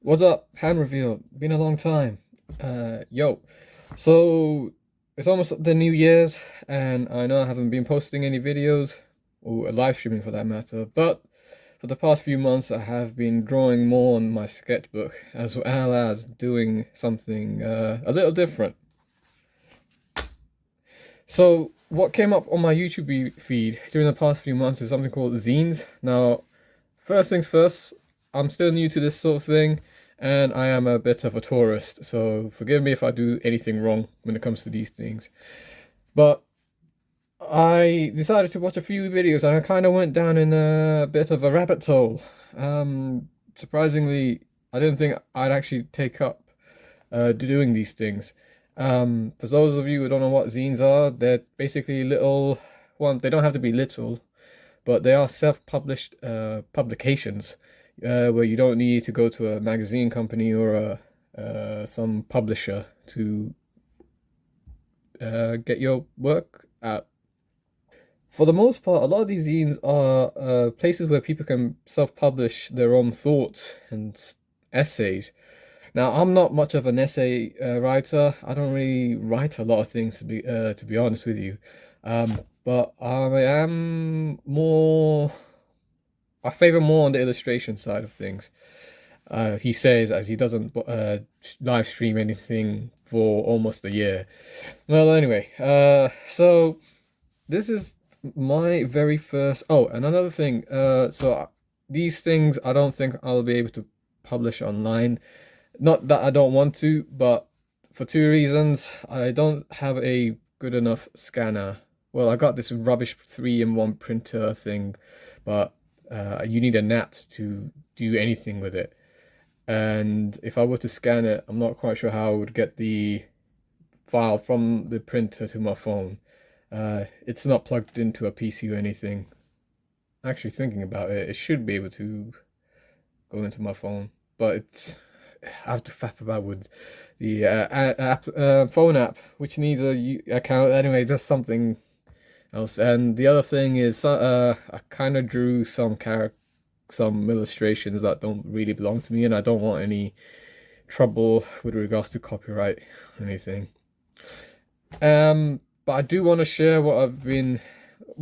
What's up? Hand reveal. Been a long time. Yo. So it's almost the New Year's, and I know I haven't been posting any videos or live streaming for that matter, but for the past few months I have been drawing more on my sketchbook as well as doing something a little different. So what came up on my YouTube feed during the past few months is something called zines. Now, first things first, I'm still new to this sort of thing, and I am a bit of a tourist, so forgive me if I do anything wrong when it comes to these things. But I decided to watch a few videos, and I kind of went down in a bit of a rabbit hole. Surprisingly, I didn't think I'd actually take up doing these things. For those of you who don't know what zines are, they're basically little, well, they don't have to be little, but they are self-published publications where you don't need to go to a magazine company or some publisher to get your work out. For the most part, a lot of these zines are places where people can self-publish their own thoughts and essays. Now, I'm not much of an essay writer. I don't really write a lot of things to be honest with you. But I am more. I favor more on the illustration side of things. He says as he doesn't live stream anything for almost a year. Well, anyway, so this is my very first. Oh, and another thing. These things I don't think I'll be able to publish online. Not that I don't want to, but for two reasons. I don't have a good enough scanner. Well, I got this rubbish 3-in-1 printer thing, but you need a NAP to do anything with it. And if I were to scan it, I'm not quite sure how I would get the file from the printer to my phone. It's not plugged into a PC or anything. Actually, thinking about it, it should be able to go into my phone, but it's I have to faff about with the phone app, which needs a account. Anyway, that's something else. And the other thing is, I kind of drew some illustrations that don't really belong to me, and I don't want any trouble with regards to copyright or anything. But I do want to share what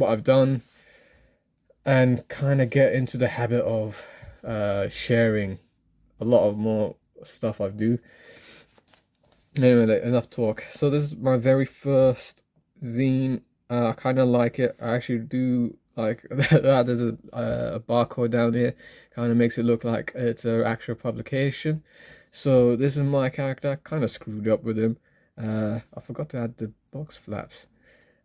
I've done, and kind of get into the habit of sharing a lot of more stuff I do. Anyway, enough talk. So this is my very first zine. I kind of like it. I actually do like that. There's a barcode down here. Kind of makes it look like it's an actual publication. So this is my character. Kind of screwed up with him. I forgot to add the box flaps.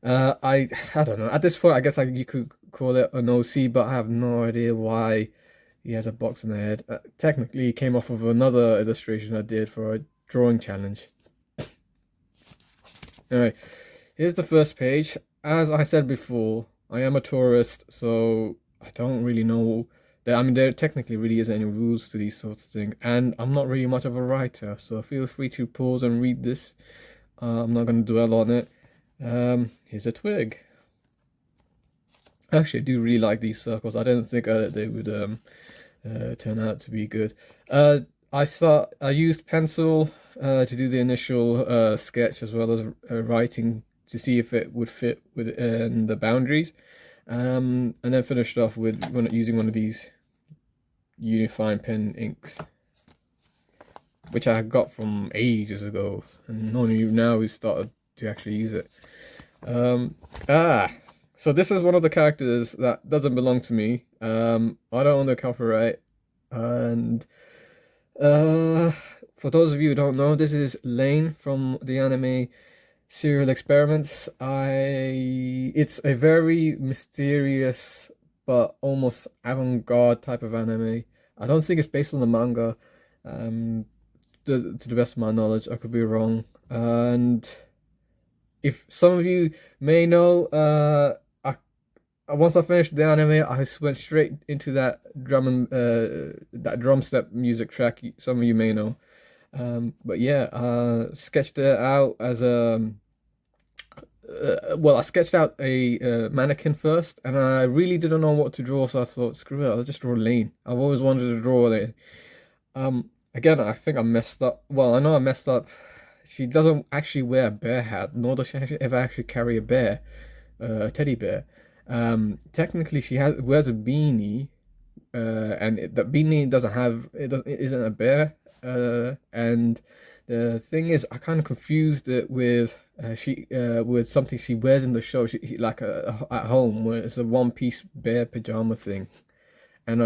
I don't know. At this point, I guess you could call it an OC, but I have no idea why he has a box on the head. Technically, it came off of another illustration I did for a drawing challenge. Anyway, here's the first page. As I said before, I am a tourist, so I don't really know that. I mean, there technically really isn't any rules to these sorts of things, and I'm not really much of a writer, so feel free to pause and read this. I'm not going to dwell on it. Here's a twig. Actually, I do really like these circles. I don't think they would turn out to be good. I used pencil to do the initial sketch as well as writing to see if it would fit within the boundaries, and then finished off with using one of these unifying pen inks, which I got from ages ago, and only now we started to actually use it. So this is one of the characters that doesn't belong to me. I don't own the copyright, and for those of you who don't know, this is Lane from the anime Serial Experiments. It's a very mysterious but almost avant-garde type of anime. I don't think it's based on the manga. To the best of my knowledge, I could be wrong. And if some of you may know, once I finished the anime, I went straight into that drum step music track. Some of you may know. But yeah, sketched it out as a well, I sketched out a mannequin first, and I really didn't know what to draw, so I thought, screw it, I'll just draw Lane. I've always wanted to draw Lane. again, I think I messed up. Well, I know I messed up. She doesn't actually wear a bear hat, nor does she ever actually carry a bear, a teddy bear. Technically, wears a beanie, the beanie doesn't have it isn't a bear. And the thing is, I kind of confused it with with something she wears in the show. Like at home, where it's a one-piece bear pajama thing, and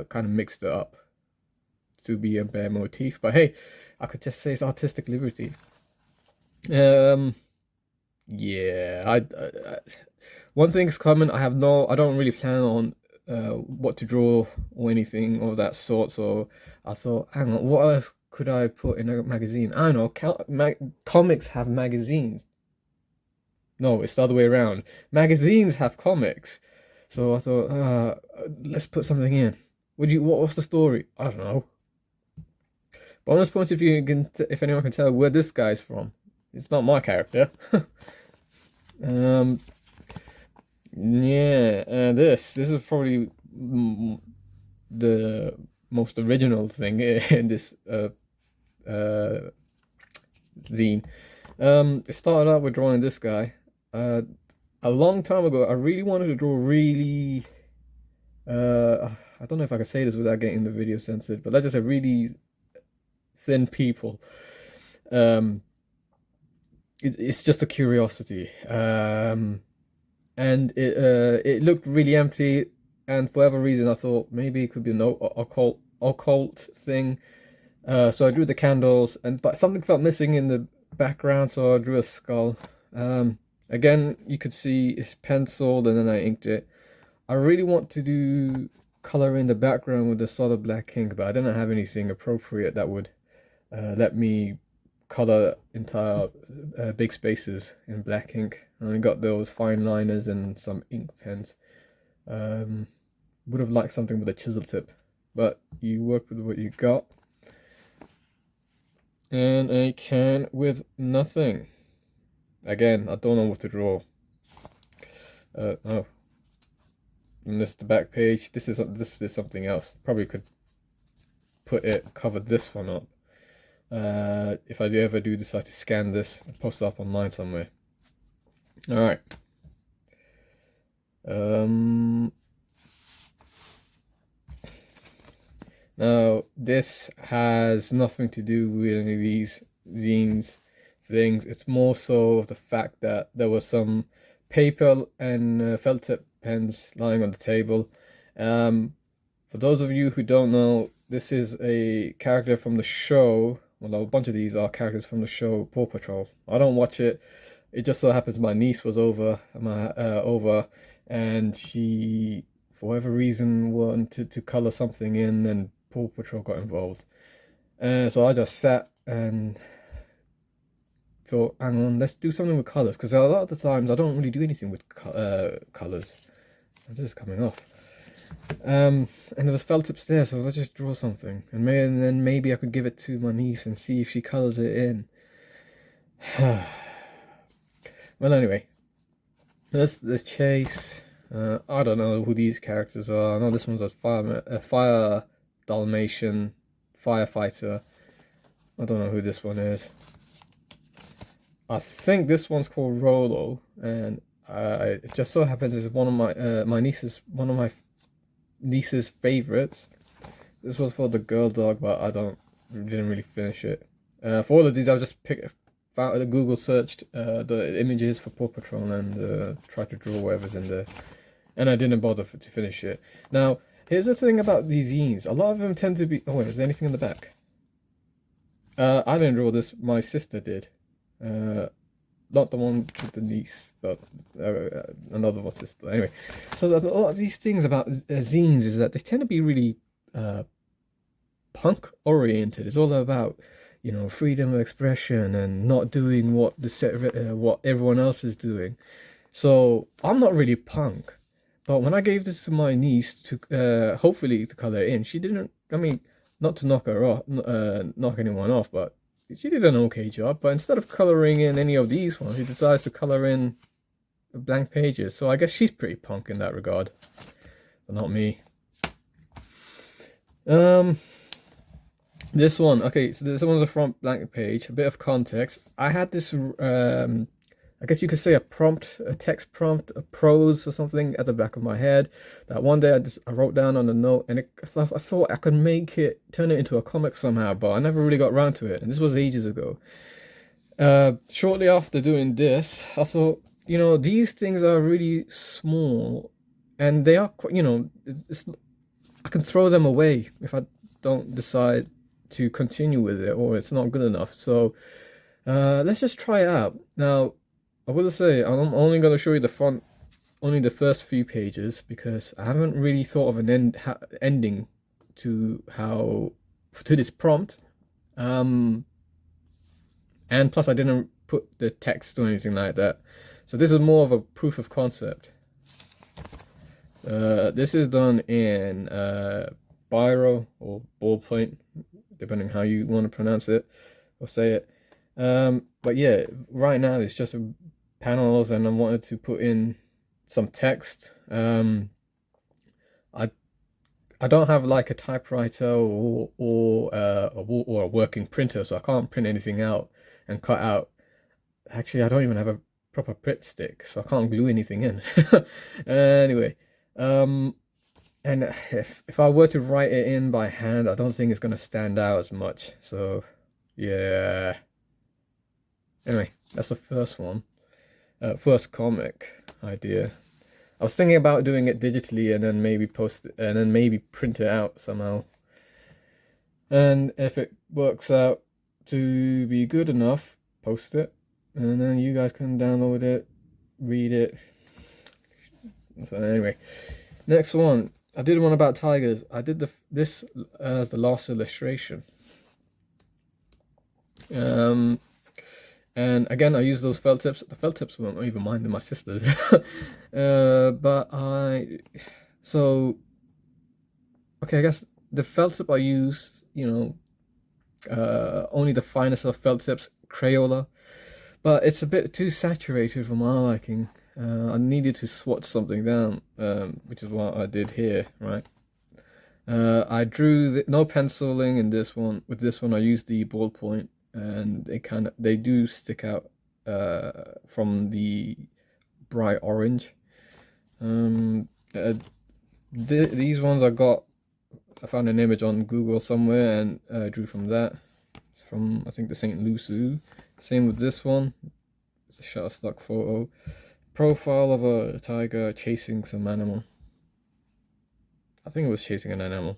kind of mixed it up to be a bear motif. But hey, I could just say it's artistic liberty. Um, yeah, one thing's common. I don't really plan on what to draw or anything of that sort. So I thought, hang on, what else could I put in a magazine? I don't know. Comics have magazines. No, it's the other way around. Magazines have comics. So I thought, let's put something in. What's the story? I don't know. Bonus points if anyone can tell where this guy's from. It's not my character. um, yeah, this is probably the most original thing in this zine. It started out with drawing this guy. A long time ago, I really wanted to draw really. I don't know if I can say this without getting the video censored, but let's just say really thin people. It's just a curiosity. And it looked really empty, and for whatever reason, I thought maybe it could be an occult thing. So I drew the candles, but something felt missing in the background, so I drew a skull. Again, you could see it's penciled, and then I inked it. I really want to do color in the background with a solid black ink, but I didn't have anything appropriate that would let me color entire big spaces in black ink. I only got those fine liners and some ink pens. Would have liked something with a chisel tip, but you work with what you got. And a can with nothing. Again, I don't know what to draw. Oh. And this is the back page. This is something else. Probably could cover this one up. If I ever do decide to scan this and post it up online somewhere. All right. Now this has nothing to do with any of these zines things. It's more so the fact that there was some paper and felt tip pens lying on the table. For those of you who don't know, this is a character from the show. Well, a bunch of these are characters from the show Paw Patrol. I don't watch it. It just so happens my niece was over, and she, for whatever reason, wanted to color something in, and Paw Patrol got involved. So I just sat and thought, hang on, let's do something with colors, because a lot of the times I don't really do anything with colors. This is coming off. And there was felt tips there, so let's just draw something, and then maybe I could give it to my niece and see if she colors it in. Well, anyway, let's chase. I don't know who these characters are. I know this one's a fire Dalmatian firefighter. I don't know who this one is. I think this one's called Rolo, and it just so happens it's one of my niece's favorites. This was for the girl dog, but didn't really finish it. For all of these, I've just Google searched the images for Paw Patrol and tried to draw whatever's in there, and I didn't bother to finish it. Now, here's the thing about these zines: a lot of them tend to be. Oh wait, is there anything in the back? I didn't draw this. My sister did. Not the one with the niece, but another one sister. Anyway, so a lot of these things about zines is that they tend to be really punk oriented. It's all about, you know, freedom of expression and not doing what what everyone else is doing. So I'm not really punk, but when I gave this to my niece to hopefully to color in, she didn't. I mean, not to knock her off, knock anyone off, but she did an okay job. But instead of coloring in any of these ones, she decides to color in blank pages. So I guess she's pretty punk in that regard, but not me. This one, okay, so this one's a front blank page. A bit of context. I had this, I guess you could say a text prompt, a prose or something at the back of my head. That one day I wrote down on a note, and I thought I could turn it into a comic somehow, but I never really got around to it. And this was ages ago. Shortly after doing this, I thought, these things are really small, and they are, I can throw them away if I don't decide to continue with it or it's not good enough. So let's just try it out. Now, I will say I'm only going to show you the front, only the first few pages because I haven't really thought of an ending to this prompt. And plus I didn't put the text or anything like that. So this is more of a proof of concept. This is done in biro or ballpoint, depending how you want to pronounce it or say it. But yeah, right now it's just panels, and I wanted to put in some text. I don't have like a typewriter or a working printer, so I can't print anything out and cut out. Actually, I don't even have a proper print stick, so I can't glue anything in. Anyway, and if I were to write it in by hand, I don't think it's gonna stand out as much. So yeah. Anyway, that's the first one. First comic idea. I was thinking about doing it digitally and then maybe post it and then maybe print it out somehow. And if it works out to be good enough, post it, and then you guys can download it, read it. So anyway, next one. I did one about tigers. I did this as the last illustration. And again, I use those felt tips. The felt tips weren't even mine, they're my sister's. Okay, I guess the felt tip I used, only the finest of felt tips, Crayola. But it's a bit too saturated for my liking. I needed to swatch something down, which is what I did here, right? I drew no penciling in this one. With this one, I used the ballpoint, and they do stick out from the bright orange. These ones I found an image on Google somewhere and drew from that. From I think the St. Louis Zoo. Same with this one. It's a Shutterstock photo. Profile of a tiger chasing some animal. I think it was chasing an animal.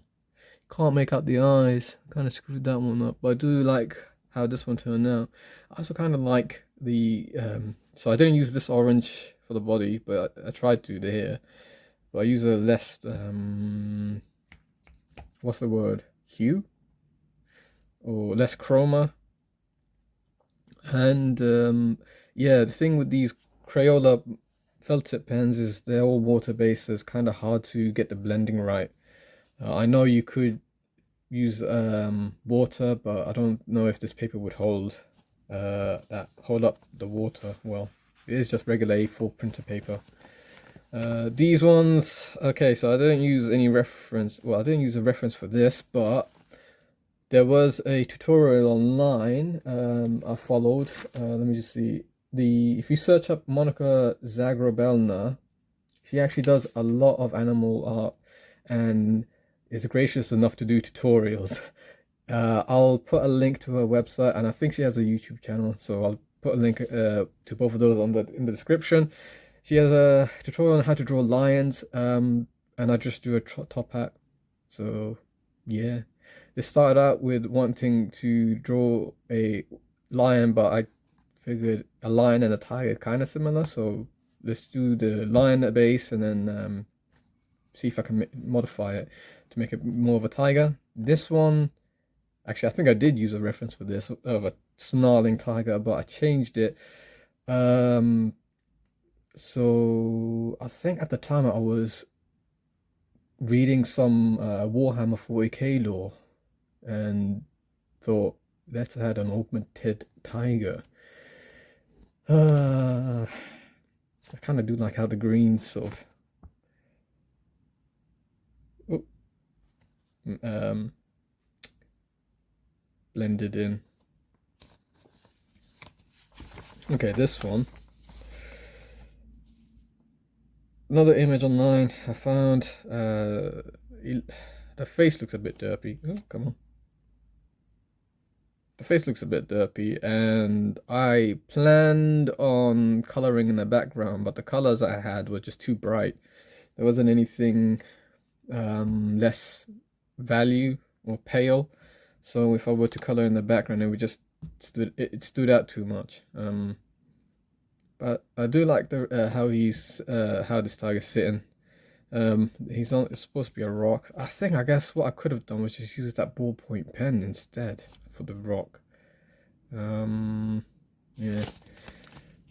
Can't make out the eyes. Kind of screwed that one up. But I do like how this one turned out. I also kind of like the so I didn't use this orange for the body, but I tried to the hair. But I use a less what's the word, hue or less chroma. And yeah, the thing with these Crayola felt tip pens is they're all water based, so it's kind of hard to get the blending right. I know you could use water, but I don't know if this paper would hold up the water well. It is just regular A4 printer paper. These ones, okay, so I didn't use any reference. Well, I didn't use a reference for this, but there was a tutorial online I followed. Let me just see. If you search up Monika Zagrobelna, she actually does a lot of animal art and is gracious enough to do tutorials. I'll put a link to her website, and I think she has a YouTube channel, so I'll put a link to both of those in the description. She has a tutorial on how to draw lions, and I just do a top hat. So yeah, this started out with wanting to draw a lion, but I figured a lion and a tiger kind of similar, so let's do the lion at base and then see if I can modify it to make it more of a tiger. This one, actually I think I did use a reference for this of a snarling tiger, but I changed it. So I think at the time I was reading some Warhammer 40k lore and thought, let's add an augmented tiger. I kind of do like how the greens sort of blended in. Okay, this one. Another image online I found. The face looks a bit derpy. Oh, come on. The face looks a bit derpy, and I planned on coloring in the background, but the colors I had were just too bright. There wasn't anything less value or pale, so if I were to color in the background, it would just stood out too much. But I do like the how this tiger's sitting. He's on. It's supposed to be a rock. I guess what I could have done was just use that ballpoint pen instead for the rock. Yeah.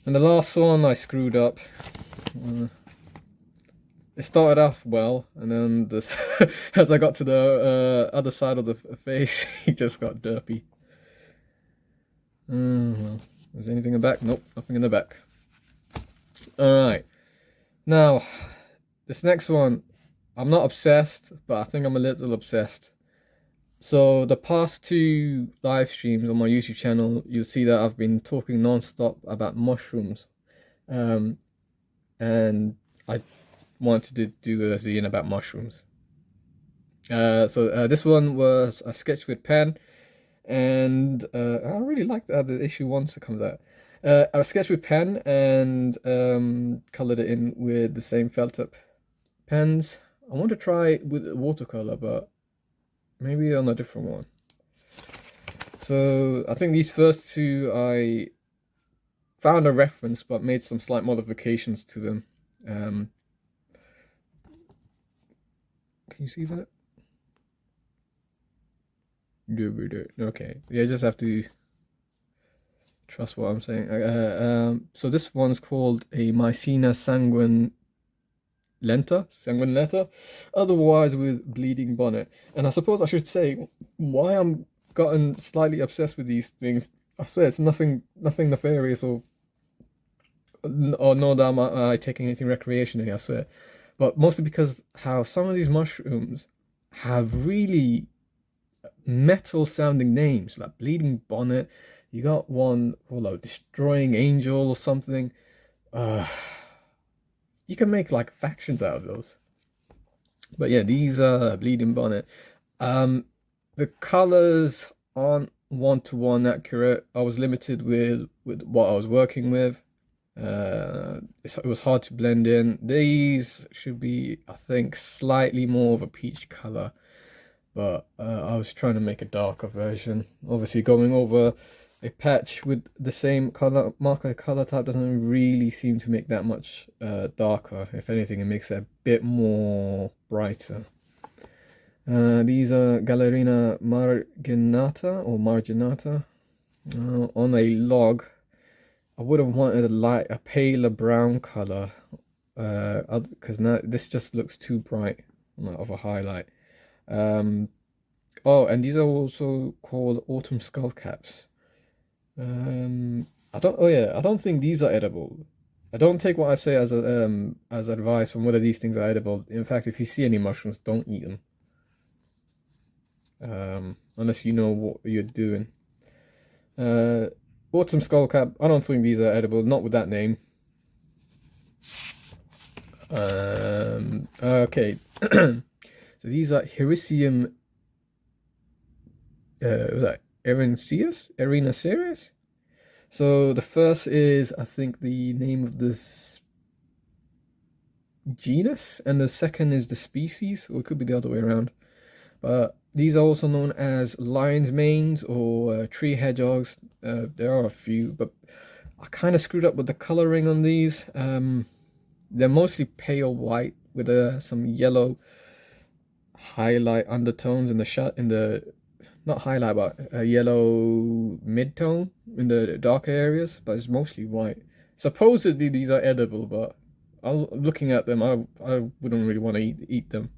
And the last one I screwed up. It started off well, and then this, as I got to the other side of the face, he just got derpy. Well, is anything in the back? Nope, nothing in the back. Alright. Now, this next one, I'm not obsessed, but I think I'm a little obsessed. So the past 2 live streams on my YouTube channel, you'll see that I've been talking non-stop about mushrooms. And I wanted to do a zine about mushrooms. So this one was a sketch with pen, and I really like the issue once it comes out. I sketched with pen and colored it in with the same felt tip pens. I want to try with watercolor, but maybe on a different one. So I think these first 2 I found a reference, but made some slight modifications to them. Can you see that? Okay, yeah, just have to trust what I'm saying. So this one's called a Mycena sanguinolenta, otherwise with bleeding bonnet. And I suppose I should say why I'm gotten slightly obsessed with these things. I swear it's nothing nefarious or nor that I'm taking anything recreationally, I swear. But mostly because how some of these mushrooms have really metal sounding names, like bleeding bonnet. You got one called destroying angel or something. You can make like factions out of those. But yeah, these are bleeding bonnet. The colors aren't one-to-one accurate. I was limited with what I was working with. It was hard to blend in. These should be, I think, slightly more of a peach color, but I was trying to make a darker version. Obviously, going over a patch with the same color marker color type doesn't really seem to make that much darker. If anything, it makes it a bit more brighter. These are Gallerina marginata or marginata on a log. I would have wanted a paler brown color, because now this just looks too bright of a highlight. Oh, and these are also called autumn skullcaps. I don't think these are edible. I don't take what I say as advice from whether these things are edible. In fact, if you see any mushrooms, don't eat them. Unless you know what you're doing. Autumn skullcap, I don't think these are edible, not with that name. Okay. So these are Hericium, was that Erinaceus? So the first is, I think, the name of this genus, and the second is the species, or it could be the other way around. But these are also known as lion's manes or tree hedgehogs. There are a few, but I kind of screwed up with the coloring on these. They're mostly pale white with some yellow highlight undertones in the not highlight, but a yellow mid-tone in the darker areas, but it's mostly white. Supposedly these are edible, but looking at them, I wouldn't really want to eat them.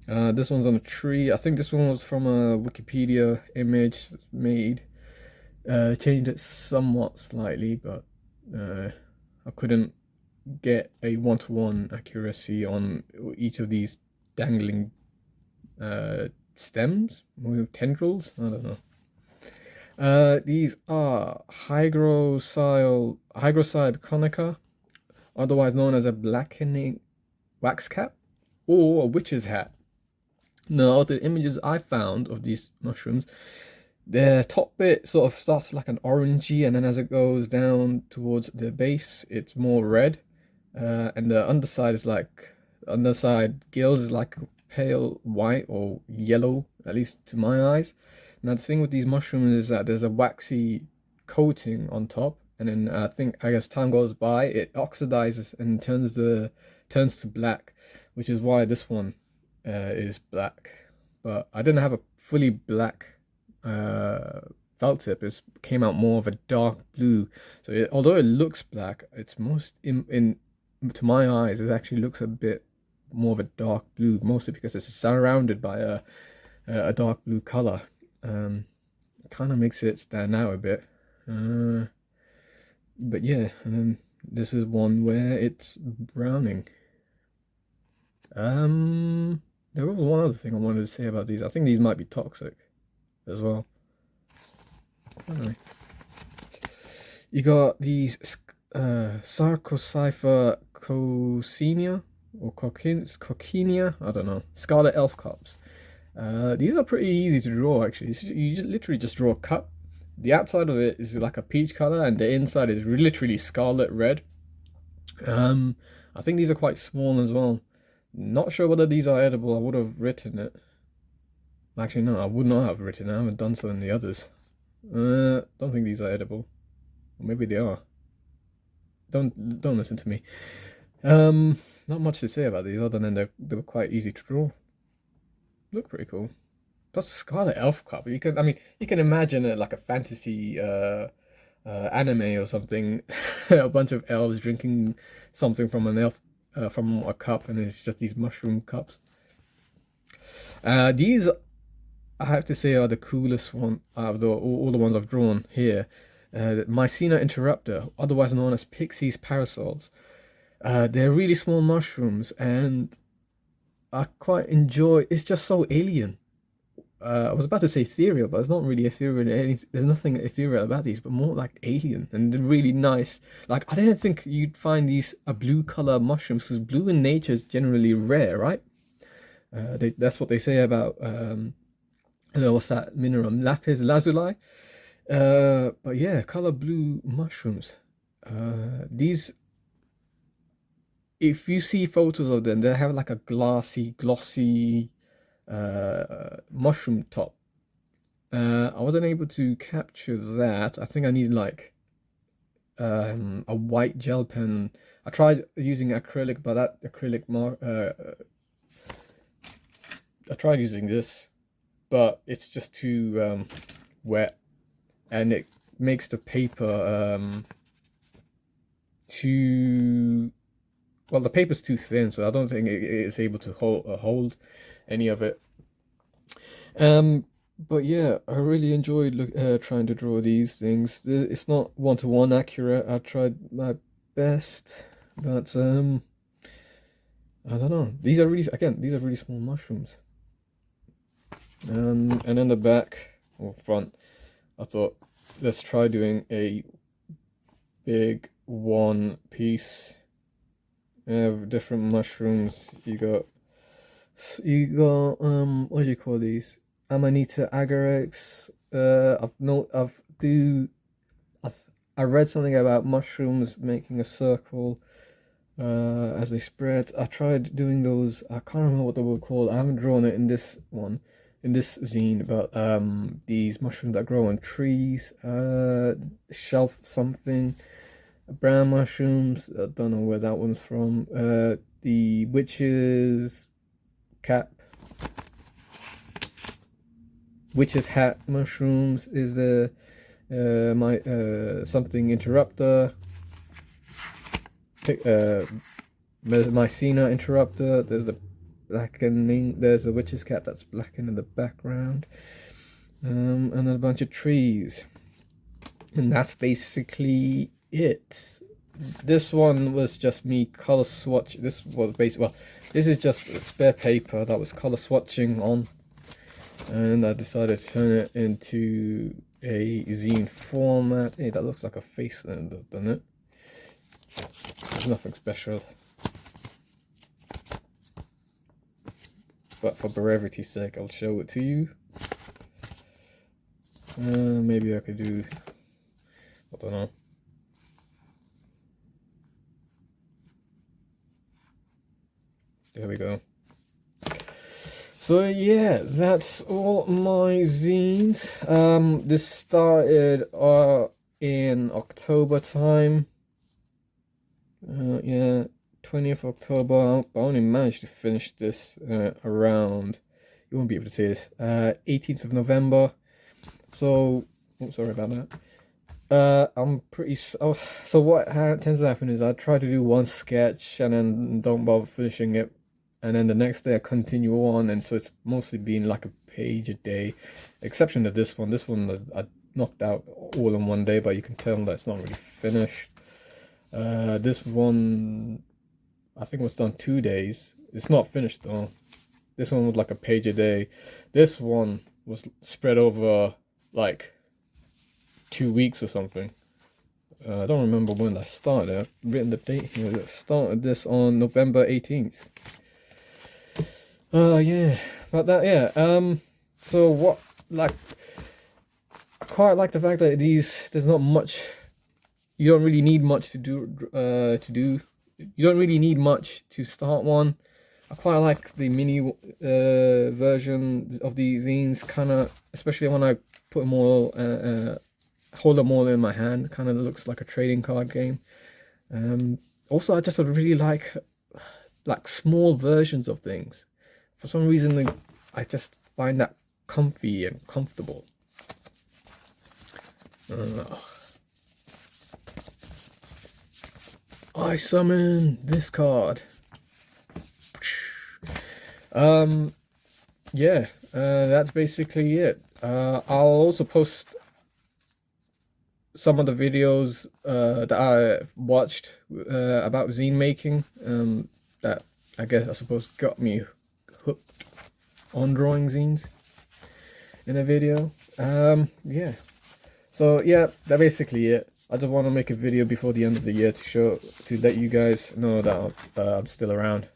This one's on a tree. I think this one was from a Wikipedia image made. Changed it somewhat slightly, but I couldn't get a one-to-one accuracy on each of these dangling stems or tendrils. I don't know. These are hygroside conica, otherwise known as a blackening wax cap or a witch's hat. Now, the images I found of these mushrooms, the top bit sort of starts like an orangey, and then as it goes down towards the base, it's more red. And the underside is like, underside gills is like pale white or yellow, at least to my eyes. Now, the thing with these mushrooms is that there's a waxy coating on top, and then I think as time goes by, it oxidizes and turns to black, which is why this one is black. But I didn't have a fully black felt tip. It came out more of a dark blue. So although it looks black, it's most in to my eyes, it actually looks a bit more of a dark blue, mostly because it's surrounded by a dark blue color. Kind of makes it stand out a bit. But yeah, and then this is one where it's browning. There was one other thing I wanted to say about these. I think these might be toxic as well. Anyway, you got these Sarcocipher coccinea or coccinea, I don't know, scarlet elf cups. These are pretty easy to draw actually. You just literally just draw a cup. The outside of it is like a peach color, and the inside is literally scarlet red. I think these are quite small as well. Not sure whether these are edible. I would have written it. Actually, no, I would not have written it. I haven't done so in the others. Don't think these are edible. Or maybe they are. Don't listen to me. Not much to say about these other than they were quite easy to draw. Look pretty cool. Plus the Scarlet Elf cup. You can imagine it like a fantasy anime or something. A bunch of elves drinking something from an elf from a cup, and it's just these mushroom cups. These, I have to say, are the coolest one out of all the ones I've drawn here. Mycena interrupter, otherwise known as Pixie's parasols. They're really small mushrooms, and I quite enjoy. It's just so alien. I was about to say ethereal, but it's not really ethereal. There's nothing ethereal about these, but more like alien and really nice. Like, I didn't think you'd find these a blue color mushrooms, because blue in nature is generally rare, right? That's what they say about what's that mineral? Lapis lazuli. But yeah, color blue mushrooms. These, if you see photos of them, they have like a glossy mushroom top. I wasn't able to capture that. I think I need like a white gel pen. I tried using acrylic, but that acrylic I tried using this, but it's just too wet, and it makes the paper too, well, the paper's too thin, so I don't think it is able to hold any of it. But yeah, I really enjoyed trying to draw these things. It's not one-to-one accurate. I tried my best, but I don't know. These are really small mushrooms. And then the back or front, I thought, let's try doing a big one piece of different mushrooms. You got what do you call these? Amanita agarics. I read something about mushrooms making a circle as they spread. I tried doing those. I can't remember what they were called. I haven't drawn it in this one, in this zine, but these mushrooms that grow on trees, shelf something, brown mushrooms. I don't know where that one's from. The witch's hat mushrooms is the something interrupter. Mycena interrupter. There's the blackening. There's the witch's cap that's blackened in the background, and then a bunch of trees, and that's basically it. This one was just me color swatch. This was basically, well, this is just a spare paper that was color swatching on, and I decided to turn it into a zine format. Hey, that looks like a face then, doesn't it? There's nothing special. But for brevity's sake, I'll show it to you. Maybe I could do, I don't know. There we go. So yeah, that's all my zines. This started in October time. Yeah, 20th October. I only managed to finish this around, you won't be able to see this, 18th of November. So, oh, sorry about that. I'm pretty, so what tends to happen is I try to do one sketch and then don't bother finishing it. And then the next day I continue on, and so it's mostly been like a page a day, exception to this one. This one I knocked out all in one day, but you can tell that it's not really finished. This one I think was done 2 days. It's not finished though. This one was like a page a day. This one was spread over like 2 weeks or something. I don't remember when I started. I've written the date here. I started this on November 18th. Yeah, about that, yeah. So what, like, I quite like the fact that there's not much, you don't really need much to do, you don't really need much to start one. I quite like the mini version of these zines, kind of, especially when I put them all, hold them all in my hand, kind of looks like a trading card game. Also, I just really like small versions of things. For some reason, I just find that comfy and comfortable. I summon this card. Yeah, that's basically it. I'll also post some of the videos that I watched about zine making. That I guess I suppose got me hooked on drawing zines in a video. Yeah, so yeah, that's basically it. I just want to make a video before the end of the year to let you guys know that I'm still around.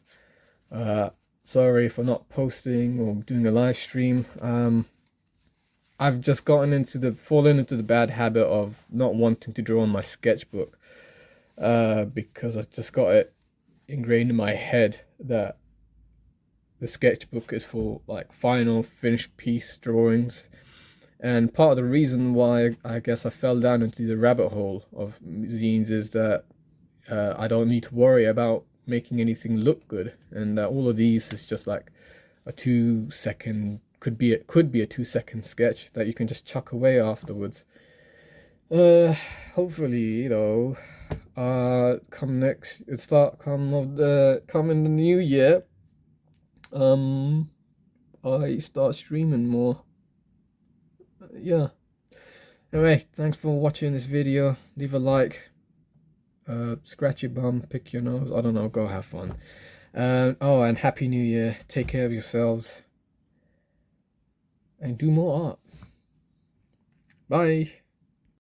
Sorry for not posting or doing a live stream. I've just fallen into the bad habit of not wanting to draw on my sketchbook, because I just got it ingrained in my head that the sketchbook is for like final finished piece drawings. And part of the reason why I guess I fell down into the rabbit hole of zines is that I don't need to worry about making anything look good, and all of these is just like a 2-second, could be a 2-second sketch that you can just chuck away afterwards. Hopefully, you know, come in the new year, I start streaming more. Yeah. Anyway, thanks for watching this video. Leave a like, scratch your bum, pick your nose, I don't know, go have fun. Oh, and Happy New Year. Take care of yourselves and do more art. Bye.